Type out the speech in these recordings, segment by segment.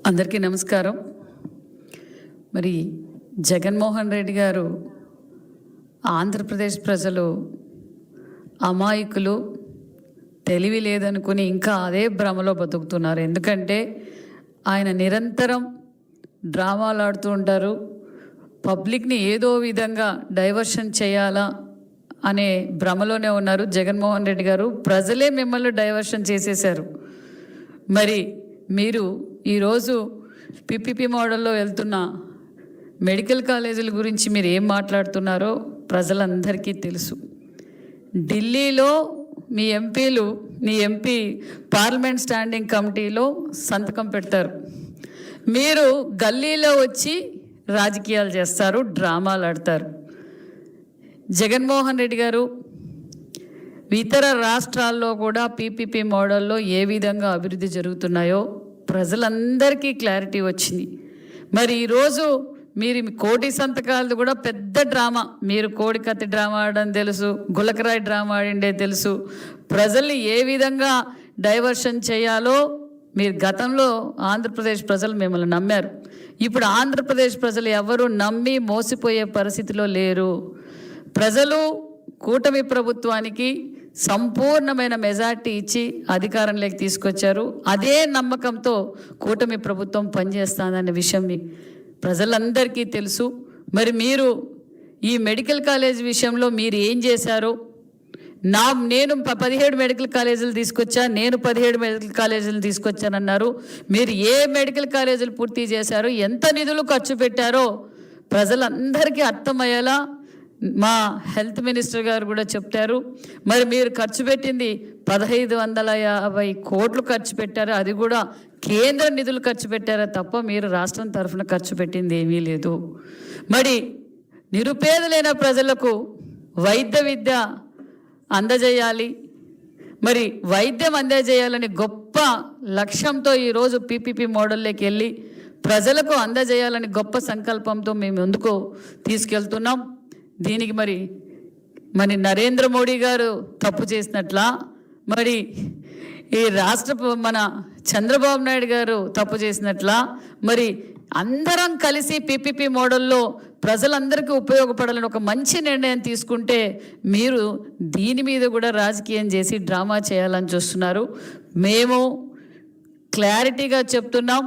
అందరికీ నమస్కారం. మరి జగన్మోహన్ రెడ్డి గారు ఆంధ్రప్రదేశ్ ప్రజలు అమాయకులు, తెలివి లేదనుకుని ఇంకా అదే భ్రమలో బతుకుతున్నారు. ఎందుకంటే ఆయన నిరంతరం డ్రామాలు ఆడుతూ ఉంటారు. పబ్లిక్ని ఏదో విధంగా డైవర్షన్ చేయాలా అనే భ్రమలోనే ఉన్నారు జగన్మోహన్ రెడ్డి గారు. ప్రజలే మిమ్మల్ని డైవర్షన్ చేసేశారు. మరి మీరు ఈరోజు పిపిపి మోడల్లో వెళ్తున్న మెడికల్ కాలేజీల గురించి మీరు ఏం మాట్లాడుతున్నారో ప్రజలందరికీ తెలుసు. ఢిల్లీలో మీ ఎంపీ పార్లమెంట్ స్టాండింగ్ కమిటీలో సంతకం పెడతారు. మీరు గల్లీలో వచ్చి రాజకీయాలు చేస్తారు, డ్రామాలు ఆడతారు. జగన్మోహన్ రెడ్డి గారు ఇతర రాష్ట్రాల్లో కూడా పీపీపీ మోడల్లో ఏ విధంగా అభివృద్ధి జరుగుతున్నాయో ప్రజలందరికీ క్లారిటీ వచ్చింది. మరి ఈరోజు మీరు కోటి సంతకాలది కూడా పెద్ద డ్రామా. మీరు కోడికత్తి డ్రామా ఆడడం తెలుసు, గులకరాయి డ్రామా ఆడిండే తెలుసు. ప్రజల్ని ఏ విధంగా డైవర్షన్ చేయాలో మీరు గతంలో ఆంధ్రప్రదేశ్ ప్రజలు మిమ్మల్ని నమ్మారు. ఇప్పుడు ఆంధ్రప్రదేశ్ ప్రజలు ఎవరు నమ్మి మోసపోయే పరిస్థితిలో లేరు. ప్రజలు కూటమి ప్రభుత్వానికి సంపూర్ణమైన మెజార్టీ ఇచ్చి అధికారంలోకి తీసుకొచ్చారు. అదే నమ్మకంతో కూటమి ప్రభుత్వం పనిచేస్తుందనే విషయం ప్రజలందరికీ తెలుసు. మరి మీరు ఈ మెడికల్ కాలేజ్ విషయంలో మీరు ఏం చేశారో నేను 17 మెడికల్ కాలేజీలు తీసుకొచ్చా, నేను 17 మెడికల్ కాలేజీలు తీసుకొచ్చానన్నారు. మీరు ఏ మెడికల్ కాలేజీలు పూర్తి చేశారో, ఎంత నిధులు ఖర్చు పెట్టారో ప్రజలందరికీ అర్థమయ్యేలా మా హెల్త్ మినిస్టర్ గారు కూడా చెప్తారు. మరి మీరు ఖర్చు పెట్టింది 1550 కోట్లు ఖర్చు పెట్టారు. అది కూడా కేంద్ర నిధులు ఖర్చు పెట్టారా తప్ప మీరు రాష్ట్రం తరఫున ఖర్చు పెట్టింది ఏమీ లేదు. మరి నిరుపేదలైన ప్రజలకు వైద్య విద్య అందజేయాలి, మరి వైద్యం అందజేయాలని గొప్ప లక్ష్యంతో ఈరోజు పీపీపీ మోడల్లోకి వెళ్ళి ప్రజలకు అందజేయాలని గొప్ప సంకల్పంతో మేము ముందుకు తీసుకెళ్తున్నాం. దీనికి మరి నరేంద్ర మోడీ గారు తప్పు చేసినట్లా, మరి ఈ మన చంద్రబాబు నాయుడు గారు తప్పు చేసినట్లా, మరి అందరం కలిసి పీపీపీ మోడల్లో ప్రజలందరికీ ఉపయోగపడాలని ఒక మంచి నిర్ణయం తీసుకుంటే మీరు దీని మీద కూడా రాజకీయం చేసి డ్రామా చేయాలని చూస్తున్నారు. మేము క్లారిటీగా చెప్తున్నాం,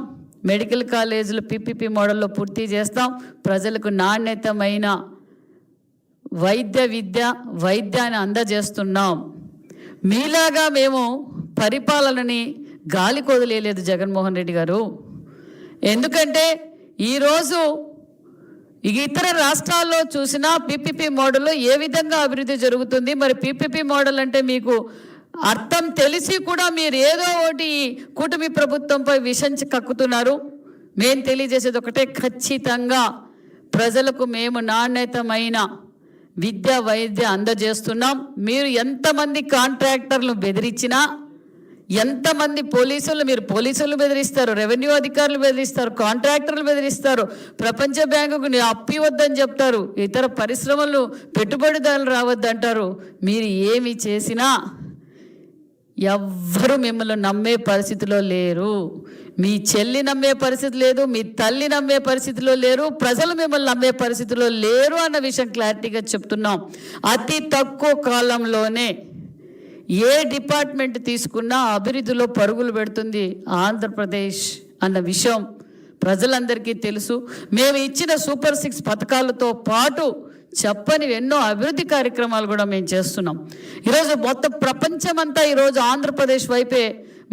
మెడికల్ కాలేజీలు పీపీపీ మోడల్లో పూర్తి చేస్తాం. ప్రజలకు నాణ్యతమైన వైద్యాన్ని అందజేస్తున్నాం. మీలాగా మేము పరిపాలనని గాలి కొదిలేదు జగన్మోహన్ రెడ్డి గారు. ఎందుకంటే ఈరోజు ఇతర రాష్ట్రాల్లో చూసినా పీపీపీ మోడల్లో ఏ విధంగా అభివృద్ధి జరుగుతుంది. మరి పీపీపీ మోడల్ అంటే మీకు అర్థం తెలిసి కూడా మీరు ఏదో ఒకటి కూటమి ప్రభుత్వంపై విషం కక్కుతున్నారు. మేము తెలియజేసేది ఒకటే, ఖచ్చితంగా ప్రజలకు మేము నాణ్యతమైన వైద్య అందజేస్తున్నాం. మీరు ఎంతమంది కాంట్రాక్టర్లు బెదిరించినా, ఎంతమంది మీరు పోలీసులు బెదిరిస్తారు, రెవెన్యూ అధికారులు బెదిరిస్తారు, కాంట్రాక్టర్లు బెదిరిస్తారు, ప్రపంచ బ్యాంకుకు అప్పు ఇవ్వద్దని చెప్తారు, ఇతర పరిశ్రమలు పెట్టుబడిదారులు రావద్దంటారు. మీరు ఏమి చేసినా ఎవ్వరు మిమ్మల్ని నమ్మే పరిస్థితిలో లేరు. మీ చెల్లి నమ్మే పరిస్థితి లేదు, మీ తల్లి నమ్మే పరిస్థితిలో లేరు, ప్రజలు మిమ్మల్ని నమ్మే పరిస్థితిలో లేరు అన్న విషయం క్లారిటీగా చెప్తున్నాం. అతి తక్కువ కాలంలోనే ఏ డిపార్ట్మెంట్ తీసుకున్నా అభివృద్ధిలో పరుగులు పెడుతుంది ఆంధ్రప్రదేశ్ అన్న విషయం ప్రజలందరికీ తెలుసు. మేము ఇచ్చిన సూపర్ 6 పథకాలతో పాటు చెప్పని ఎన్నో అభివృద్ధి కార్యక్రమాలు కూడా మేము చేస్తున్నాం. ఈరోజు మొత్తం ప్రపంచమంతా ఈరోజు ఆంధ్రప్రదేశ్ వైపే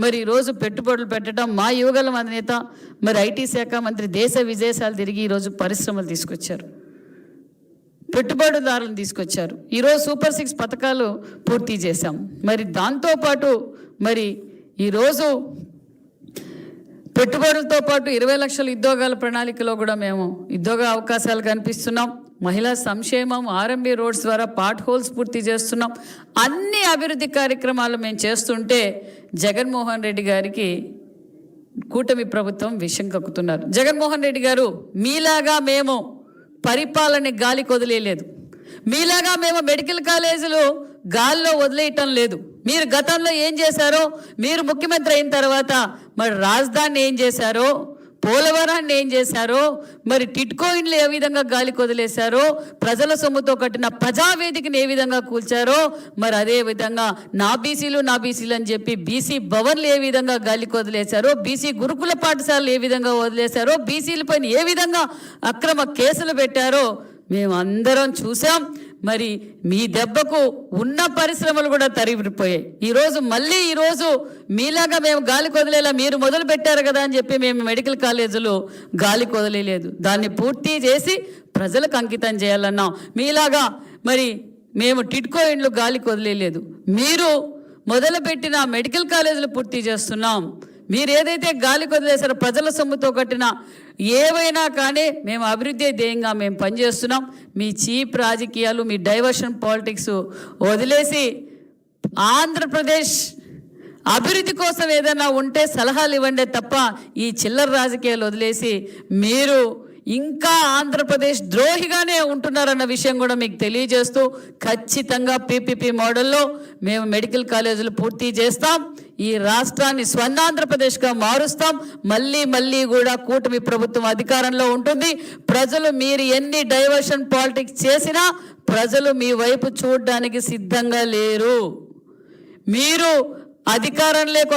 మరి ఈరోజు పెట్టుబడులు పెట్టడం, మా యువగలం అధినేత మరి ఐటీ శాఖ మంత్రి దేశ విదేశాలు తిరిగి ఈరోజు పరిశ్రమలు తీసుకొచ్చారు, పెట్టుబడిదారులను తీసుకొచ్చారు. ఈరోజు సూపర్ 6 పథకాలు పూర్తి చేశాం. మరి దాంతోపాటు మరి ఈరోజు పెట్టుబడులతో పాటు 20 లక్షల ఉద్యోగాల ప్రణాళికలో కూడా మేము ఉద్యోగ అవకాశాలు కనిపిస్తున్నాం. మహిళా సంక్షేమం, ఆర్ఎంబీ రోడ్స్ ద్వారా పాట్ హోల్స్ పూర్తి చేస్తున్నాం. అన్ని అభివృద్ధి కార్యక్రమాలు మేము చేస్తుంటే జగన్మోహన్ రెడ్డి గారికి కూటమి ప్రభుత్వం విషం కక్కుతున్నారు. జగన్మోహన్ రెడ్డి గారు, మీలాగా మేము పరిపాలన గాలి కొదిలేదు, మీలాగా మేము మెడికల్ కాలేజీలు గాల్లో వదిలేయటం లేదు. మీరు గతంలో ఏం చేశారో, మీరు ముఖ్యమంత్రి అయిన తర్వాత మరి రాజధాని ఏం చేశారో, పోలవరాన్ని ఏం చేశారో, మరి టిట్కో ఇండ్లు ఏ విధంగా గాలికి వదిలేశారో, ప్రజల సొమ్ముతో కట్టిన ప్రజావేదికని ఏ విధంగా కూల్చారో, మరి అదే విధంగా నా బీసీలు అని చెప్పి బీసీ భవన్లు ఏ విధంగా గాలికి వదిలేశారో, బీసీ గురుకుల పాఠశాలలు ఏ విధంగా వదిలేశారో, బీసీల పైన ఏ విధంగా అక్రమ కేసులు పెట్టారో మేము అందరం చూసాం. మరి మీ దెబ్బకు ఉన్న పరిశ్రమలు కూడా తరిగిపోయాయి. ఈరోజు మీలాగా మేము గాలికి వదిలేలా మీరు మొదలు పెట్టారు కదా అని చెప్పి మేము మెడికల్ కాలేజీలు గాలికి వదిలేదు, దాన్ని పూర్తి చేసి ప్రజలకు అంకితం చేయాలన్నాం. మీలాగా మరి మేము టిట్కో ఇండ్లు గాలికి వదిలేదు, మీరు మొదలుపెట్టిన మెడికల్ కాలేజీలు పూర్తి చేస్తున్నాం. మీరు ఏదైతే గాలికి వదిలేసారో ప్రజల సొమ్ముతో కట్టిన ఏవైనా కానీ మేము అభివృద్ధి ధ్యేయంగా మేము పనిచేస్తున్నాం. మీ చీప్ రాజకీయాలు, మీ డైవర్షన్ పాలిటిక్స్ వదిలేసి ఆంధ్రప్రదేశ్ అభివృద్ధి కోసం ఏదైనా ఉంటే సలహాలు ఇవ్వండి తప్ప ఈ చిల్లర రాజకీయాలు వదిలేసి మీరు ఇంకా ఆంధ్రప్రదేశ్ ద్రోహిగానే ఉంటున్నారన్న విషయం కూడా మీకు తెలియజేస్తూ, ఖచ్చితంగా పీపీపీ మోడల్లో మేము మెడికల్ కాలేజీలు పూర్తి చేస్తాం. ఈ రాష్ట్రాన్ని స్వర్ణాంధ్రప్రదేశ్గా మారుస్తాం. మళ్ళీ కూడా కూటమి ప్రభుత్వం అధికారంలో ఉంటుంది. ప్రజలు మీరు ఎన్ని డైవర్షన్ పాలిటిక్స్ చేసినా ప్రజలు మీ వైపు చూడడానికి సిద్ధంగా లేరు. మీరు అధికారంలోకి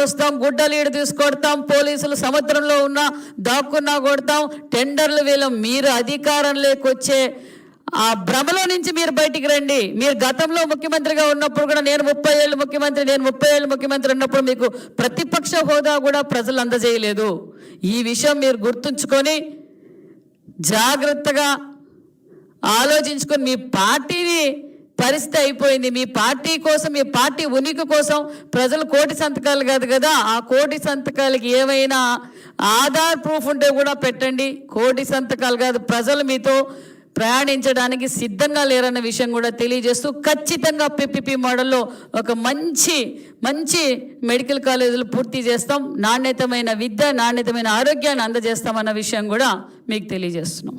వస్తాం, గుడ్డలీడు తీసుకొడతాం, పోలీసులు సముద్రంలో ఉన్నా దాక్కున్నా కొడతాం, టెండర్లు వీళ్ళం. మీరు అధికారంలోకి వచ్చే ఆ భ్రమలో నుంచి మీరు బయటికి రండి. మీరు గతంలో ముఖ్యమంత్రిగా ఉన్నప్పుడు కూడా నేను 30 ఏళ్ళు ముఖ్యమంత్రి ఉన్నప్పుడు మీకు ప్రతిపక్ష హోదా కూడా ప్రజలు అందజేయలేదు. ఈ విషయం మీరు గుర్తుంచుకొని జాగ్రత్తగా ఆలోచించుకొని మీ పార్టీని పరిస్థితి అయిపోయింది. మీ పార్టీ కోసం, మీ పార్టీ ఉనికి కోసం ప్రజలు కోటి సంతకాలు కాదు కదా, ఆ కోటి సంతకాలకి ఏమైనా ఆధార్ ప్రూఫ్ ఉంటే కూడా పెట్టండి. కోటి సంతకాలు కాదు, ప్రజలు మీతో ప్రయాణించడానికి సిద్ధంగా లేరన్న విషయం కూడా తెలియజేస్తూ, ఖచ్చితంగా పీపీపీ మోడల్లో ఒక మంచి మెడికల్ కాలేజీలు పూర్తి చేస్తాం. నాణ్యతమైన విద్య, నాణ్యతమైన ఆరోగ్యాన్ని అందజేస్తామన్న విషయం కూడా మీకు తెలియజేస్తున్నాం.